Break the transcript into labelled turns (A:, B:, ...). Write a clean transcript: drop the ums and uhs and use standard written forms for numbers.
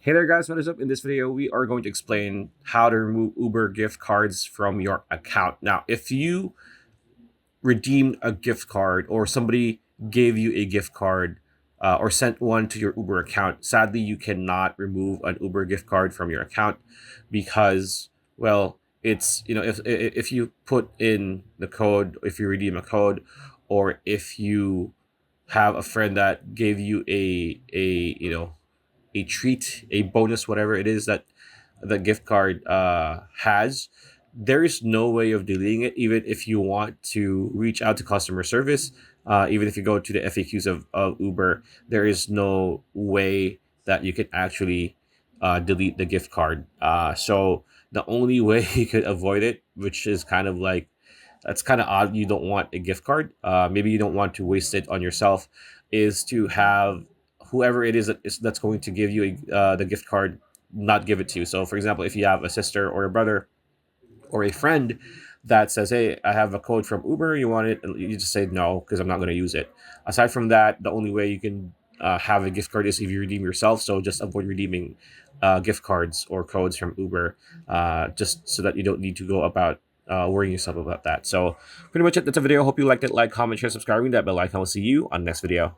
A: Hey there guys, what is up? In this video, we are going to explain how to remove Uber gift cards from your account. Now, if you redeemed a gift card or somebody gave you a gift card or sent one to your Uber account, sadly, you cannot remove an Uber gift card from your account because, well, it's, if you put in the code, if you redeem a code, or if you have a friend that gave you a treat, a bonus, whatever it is that the gift card has, there is no way of deleting it, even if you want to reach out to customer service. Even if you go to the FAQs of Uber, there is no way that you can actually delete the gift card. So the only way you could avoid it, which is kind of like, that's kind of odd. You don't want a gift card. Maybe you don't want to waste it on yourself. Is to have whoever it that's going to give you the gift card not give it to you. So, for example, if you have a sister or a brother or a friend that says, "Hey, I have a code from Uber. You want it?" And you just say no because I'm not going to use it. Aside from that, the only way you can have a gift card is if you redeem yourself. So just avoid redeeming gift cards or codes from Uber, just so that you don't need to go about worrying yourself about that. So pretty much it. That's a video. Hope you liked it. Like, comment, share, subscribing that bell icon. We'll see you on the next video.